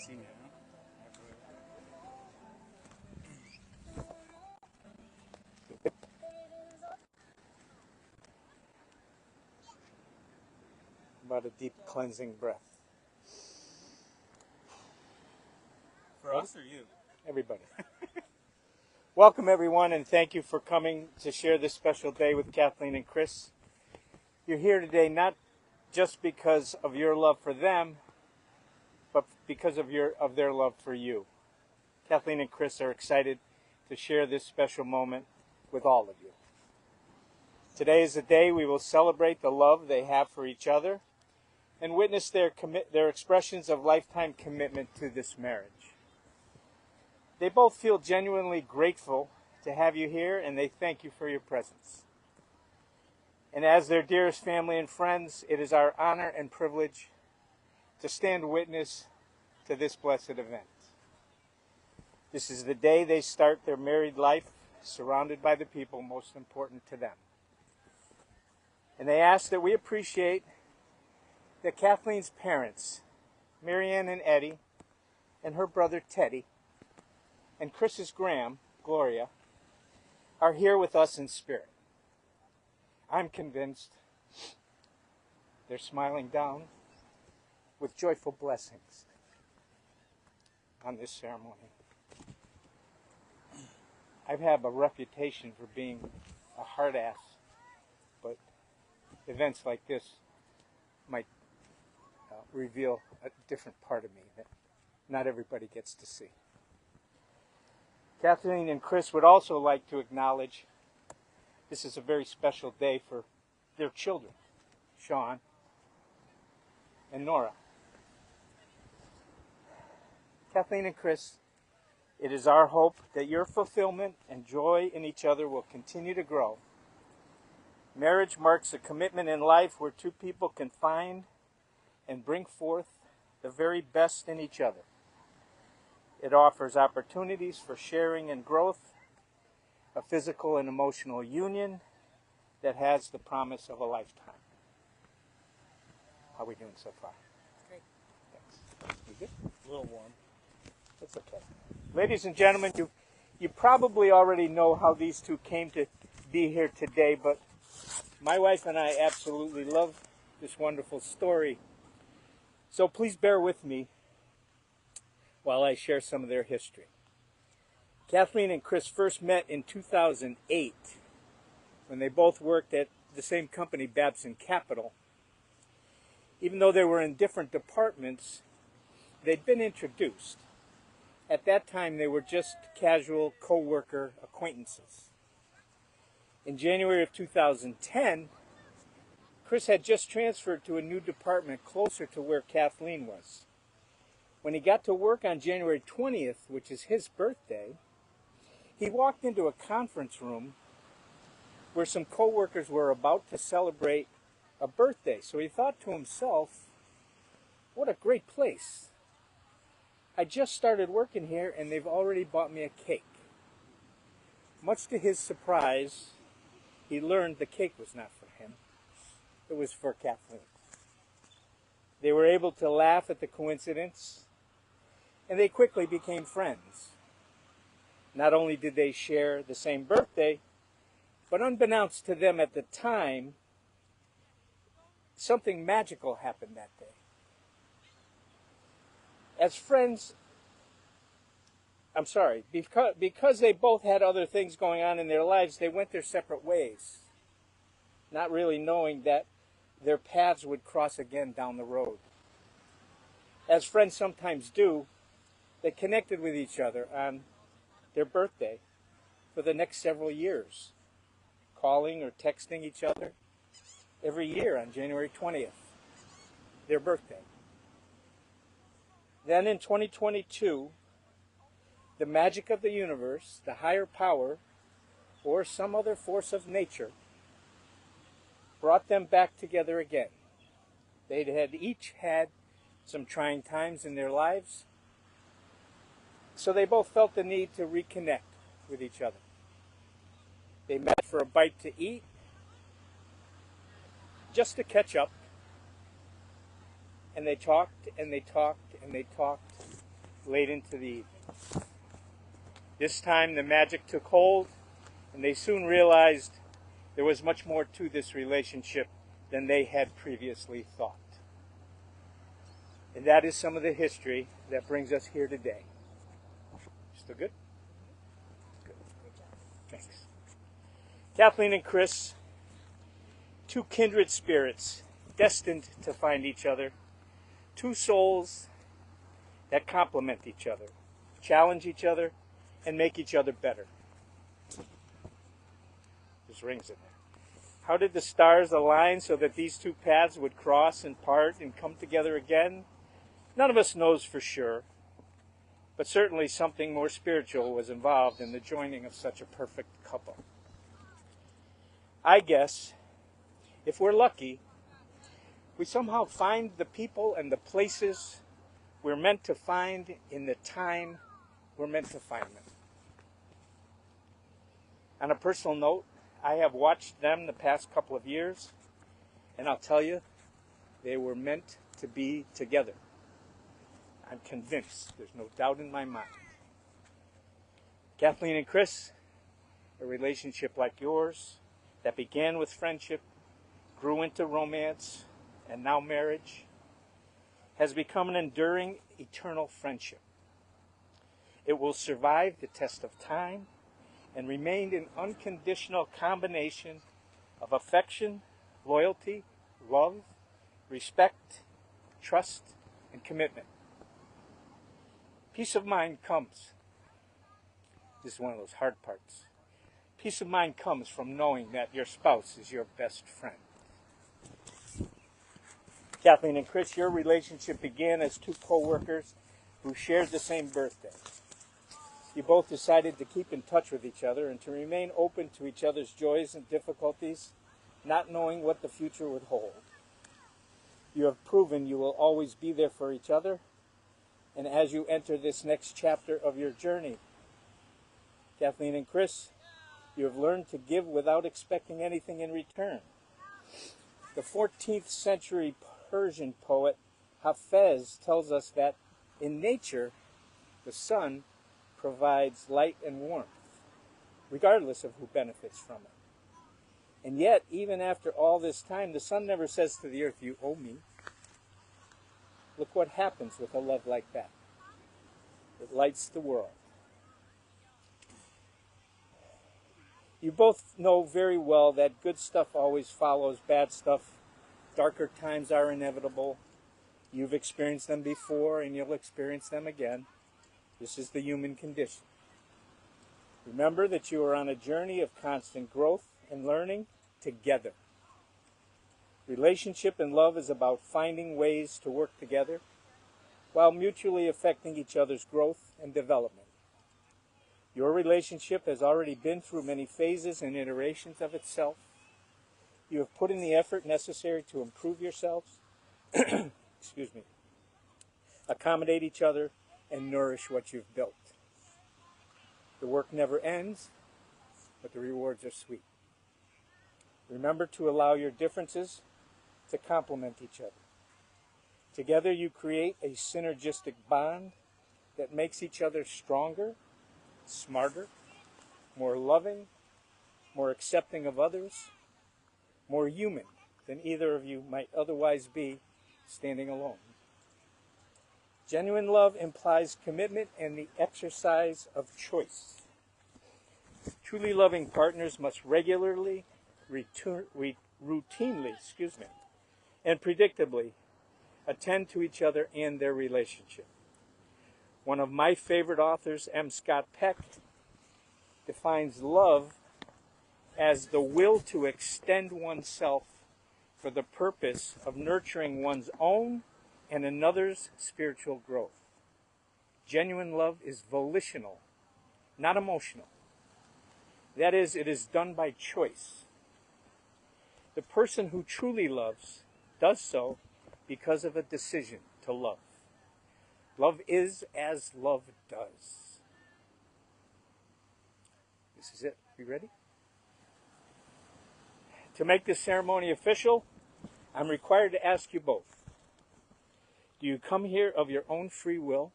seen it, huh? About a deep cleansing breath. For us or you? Everybody. Welcome everyone, and thank you for coming to share this special day with Kathleen and Chris. You're here today not just because of your love for them, but because of their love for you. Kathleen and Chris are excited to share this special moment with all of you. Today is a day we will celebrate the love they have for each other and witness their expressions of lifetime commitment to this marriage. They both feel genuinely grateful to have you here, and they thank you for your presence. And as their dearest family and friends, it is our honor and privilege to stand witness to this blessed event. This is the day they start their married life, surrounded by the people most important to them. And they ask that we appreciate that Kathleen's parents, Marianne and Eddie, and her brother Teddy, and Chris's Graham, Gloria, are here with us in spirit. I'm convinced they're smiling down with joyful blessings on this ceremony. I have a reputation for being a hard ass, but events like this might reveal a different part of me that not everybody gets to see. Kathleen and Chris would also like to acknowledge this is a very special day for their children, Sean and Nora. Kathleen and Chris, it is our hope that your fulfillment and joy in each other will continue to grow. Marriage marks a commitment in life where two people can find and bring forth the very best in each other. It offers opportunities for sharing and growth, a physical and emotional union that has the promise of a lifetime. How are we doing so far? Great. Thanks. You good? A little warm. That's okay. Ladies and gentlemen, you probably already know how these two came to be here today, but my wife and I absolutely love this wonderful story. So please bear with me while I share some of their history. Kathleen and Chris first met in 2008 when they both worked at the same company, Babson Capital. Even though they were in different departments, they'd been introduced. At that time, they were just casual co-worker acquaintances. In January of 2010, Chris had just transferred to a new department closer to where Kathleen was. When he got to work on January 20th, which is his birthday, he walked into a conference room where some co-workers were about to celebrate a birthday. So he thought to himself, what a great place. I just started working here and they've already bought me a cake. Much to his surprise, he learned the cake was not for him. It was for Kathleen. They were able to laugh at the coincidence, and they quickly became friends. Not only did they share the same birthday, but unbeknownst to them at the time, something magical happened that day. As friends, because they both had other things going on in their lives, they went their separate ways, not really knowing that their paths would cross again down the road. As friends sometimes do, they connected with each other on their birthday for the next several years, calling or texting each other every year on January 20th, their birthday. Then in 2022, the magic of the universe, the higher power, or some other force of nature, brought them back together again. They had each had some trying times in their lives, so they both felt the need to reconnect with each other. They met for a bite to eat, just to catch up, and they talked and they talked and they talked late into the evening. This time the magic took hold, and they soon realized there was much more to this relationship than they had previously thought. And that is some of the history that brings us here today. Still good? Good. Thanks. Kathleen and Chris, two kindred spirits destined to find each other, two souls that complement each other, challenge each other, and make each other better. There's rings in there. How did the stars align so that these two paths would cross and part and come together again? None of us knows for sure, but certainly something more spiritual was involved in the joining of such a perfect couple. I guess, if we're lucky, we somehow find the people and the places we're meant to find in the time we're meant to find them. On a personal note, I have watched them the past couple of years, and I'll tell you, they were meant to be together. I'm convinced. There's no doubt in my mind. Kathleen and Chris, a relationship like yours that began with friendship, grew into romance, and now marriage, has become an enduring, eternal friendship. It will survive the test of time and remain an unconditional combination of affection, loyalty, love, respect, trust, and commitment. Peace of mind comes. This is one of those hard parts. Peace of mind comes from knowing that your spouse is your best friend. Kathleen and Chris, your relationship began as two co-workers who shared the same birthday. You both decided to keep in touch with each other and to remain open to each other's joys and difficulties, not knowing what the future would hold. You have proven you will always be there for each other, and as you enter this next chapter of your journey, Kathleen and Chris, you have learned to give without expecting anything in return. The 14th century Persian poet Hafez tells us that in nature, the sun provides light and warmth, regardless of who benefits from it. And yet, even after all this time, the sun never says to the earth, "You owe me." Look what happens with a love like that. It lights the world. You both know very well that good stuff always follows bad stuff. Darker times are inevitable. You've experienced them before, and you'll experience them again. This is the human condition. Remember that you are on a journey of constant growth and learning together. Relationship and love is about finding ways to work together while mutually affecting each other's growth and development. Your relationship has already been through many phases and iterations of itself. You have put in the effort necessary to improve yourselves, accommodate each other, and nourish what you've built. The work never ends, but the rewards are sweet. Remember to allow your differences to complement each other. Together you create a synergistic bond that makes each other stronger, smarter, more loving, more accepting of others, more human than either of you might otherwise be standing alone. Genuine love implies commitment and the exercise of choice. Truly loving partners must regularly, routinely, and predictably attend to each other and their relationship. One of my favorite authors, M. Scott Peck, defines love as the will to extend oneself for the purpose of nurturing one's own and another's spiritual growth. Genuine love is volitional, not emotional. That is, it is done by choice. The person who truly loves does so because of a decision to love. Love is as love does. This is it. You ready? To make this ceremony official, I'm required to ask you both. Do you come here of your own free will,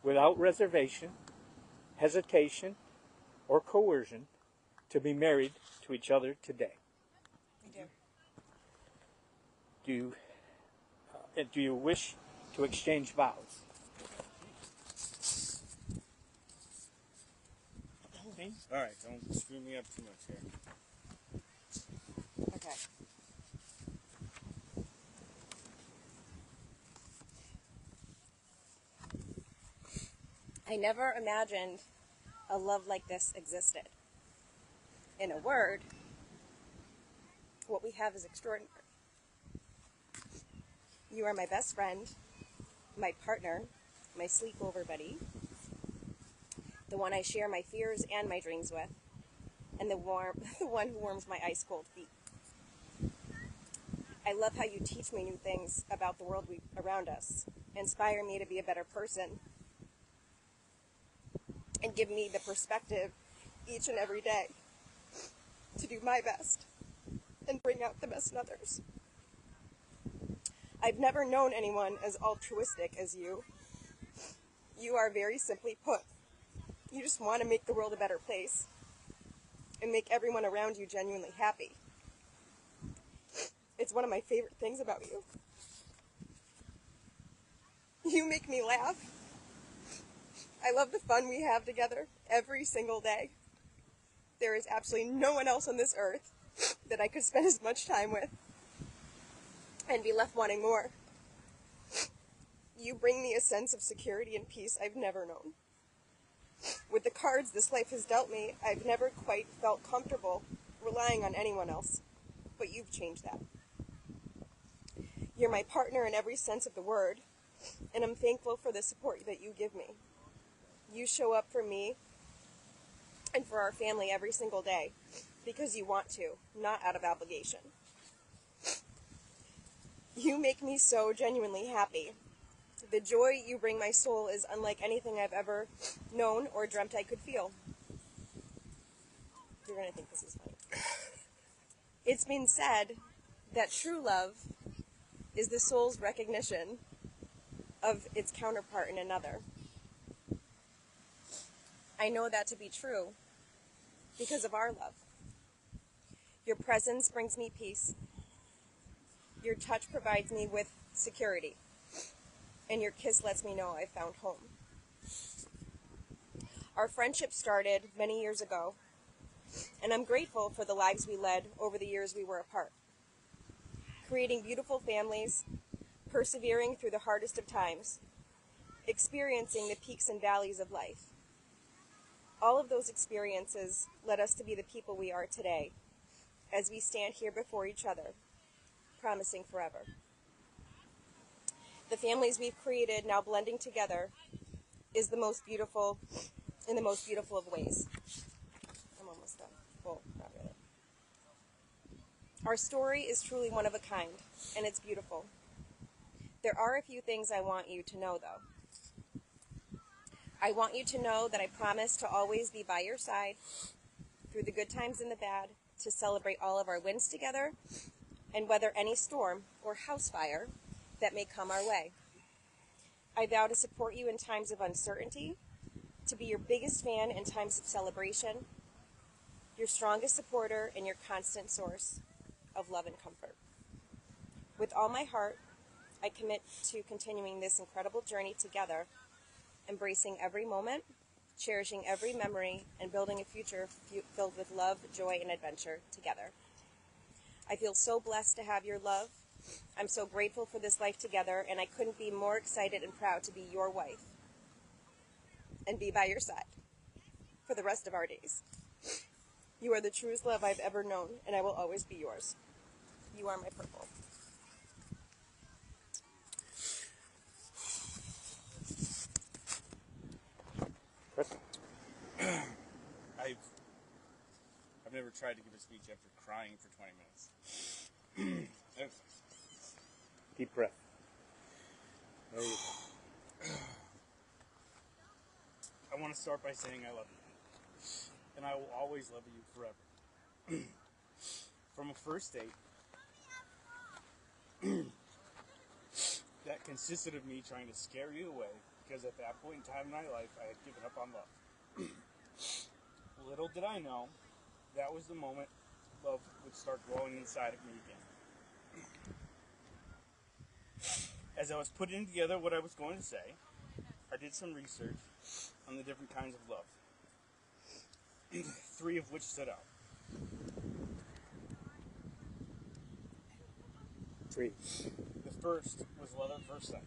without reservation, hesitation, or coercion, to be married to each other today? I do. Do you wish to exchange vows? All right, don't screw me up too much here. Okay. I never imagined a love like this existed. In a word, what we have is extraordinary. You are my best friend, my partner, my sleepover buddy, the one I share my fears and my dreams with, and the one who warms my ice-cold feet. I love how you teach me new things about the world around us, inspire me to be a better person, and give me the perspective each and every day to do my best and bring out the best in others. I've never known anyone as altruistic as you. You are very simply put. You just want to make the world a better place and make everyone around you genuinely happy. It's one of my favorite things about you. You make me laugh. I love the fun we have together every single day. There is absolutely no one else on this earth that I could spend as much time with and be left wanting more. You bring me a sense of security and peace I've never known. With the cards this life has dealt me, I've never quite felt comfortable relying on anyone else, but you've changed that. You're my partner in every sense of the word, and I'm thankful for the support that you give me. You show up for me and for our family every single day because you want to, not out of obligation. You make me so genuinely happy. The joy you bring my soul is unlike anything I've ever known or dreamt I could feel. You're going to think this is funny. It's been said that true love is the soul's recognition of its counterpart in another. I know that to be true because of our love. Your presence brings me peace. Your touch provides me with security. And your kiss lets me know I've found home. Our friendship started many years ago, and I'm grateful for the lives we led over the years we were apart. Creating beautiful families, persevering through the hardest of times, experiencing the peaks and valleys of life. All of those experiences led us to be the people we are today, as we stand here before each other, promising forever. The families we've created now blending together is the most beautiful, in the most beautiful of ways. I'm almost done. Well, not really. Our story is truly one of a kind, and it's beautiful. There are a few things I want you to know, though. I want you to know that I promise to always be by your side through the good times and the bad, to celebrate all of our wins together and weather any storm or house fire that may come our way. I vow to support you in times of uncertainty, to be your biggest fan in times of celebration, your strongest supporter and your constant source of love and comfort. With all my heart, I commit to continuing this incredible journey together, embracing every moment, cherishing every memory, and building a future filled with love, joy, and adventure together. I feel so blessed to have your love. I'm so grateful for this life together, and I couldn't be more excited and proud to be your wife and be by your side for the rest of our days. You are the truest love I've ever known, and I will always be yours. You are my purple. Chris? I've never tried to give a speech after crying for 20 minutes. Deep breath. There you go. I want to start by saying I love you. And I will always love you forever. From a first date that consisted of me trying to scare you away because at that point in time in my life, I had given up on love. Little did I know, that was the moment love would start growing inside of me again. As I was putting together what I was going to say, I did some research on the different kinds of love, 3 of which stood out. 3. The first was love at first sight.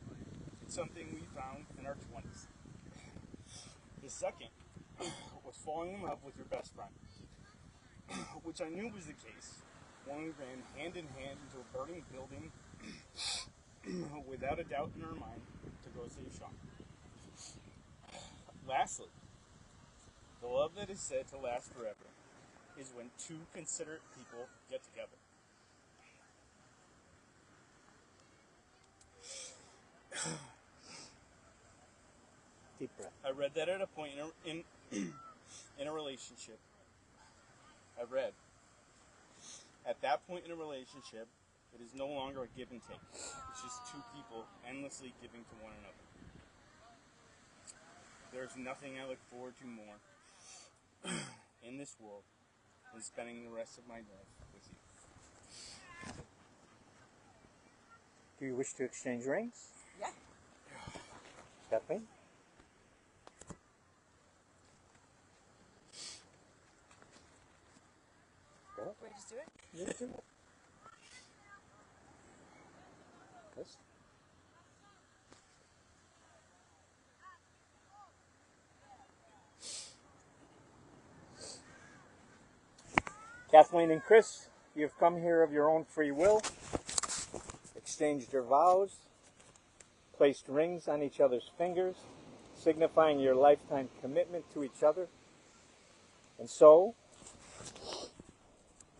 It's something we found in our 20s. The second was falling in love with your best friend, which I knew was the case when we ran hand in hand into a burning building without a doubt in our mind to go save Sean. Lastly, the love that is said to last forever is when 2 considerate people get together. Deep breath. I read that at a point in a relationship. At that point in a relationship, it is no longer a give and take. It's just 2 people endlessly giving to one another. There's nothing I look forward to more in this world than spending the rest of my life with you. Do you wish to exchange rings? Yeah. Kathleen? Go ahead. Do I just do it? You do it. Chris? Kathleen and Chris, you have come here of your own free will, exchanged your vows, placed rings on each other's fingers, signifying your lifetime commitment to each other. And so,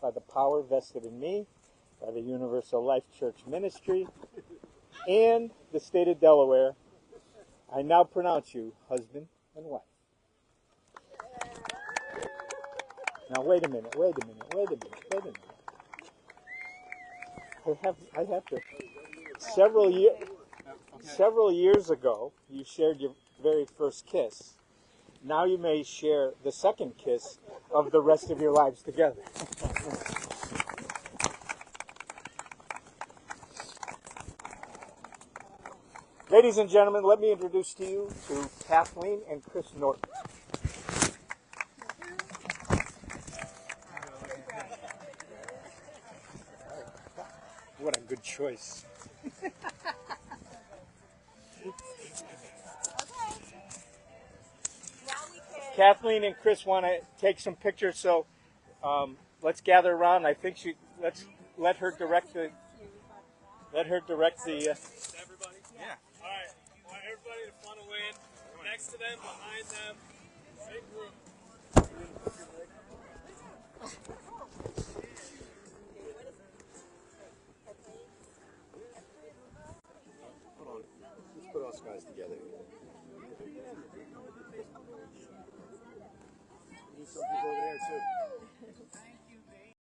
by the power vested in me, by the Universal Life Church Ministry, and the state of Delaware, I now pronounce you husband and wife. Now wait a minute. I have to. Several years ago, you shared your very first kiss. Now you may share the second kiss of the rest of your lives together. Ladies and gentlemen, let me introduce to you to Kathleen and Chris Norton. What a good choice. Kathleen and Chris want to take some pictures, so let's gather around. I think let's let her direct the. Everybody? Yeah. All right. I want everybody to funnel in. Next to them, behind them. Big group. Let's put us guys together. Do some people over there too.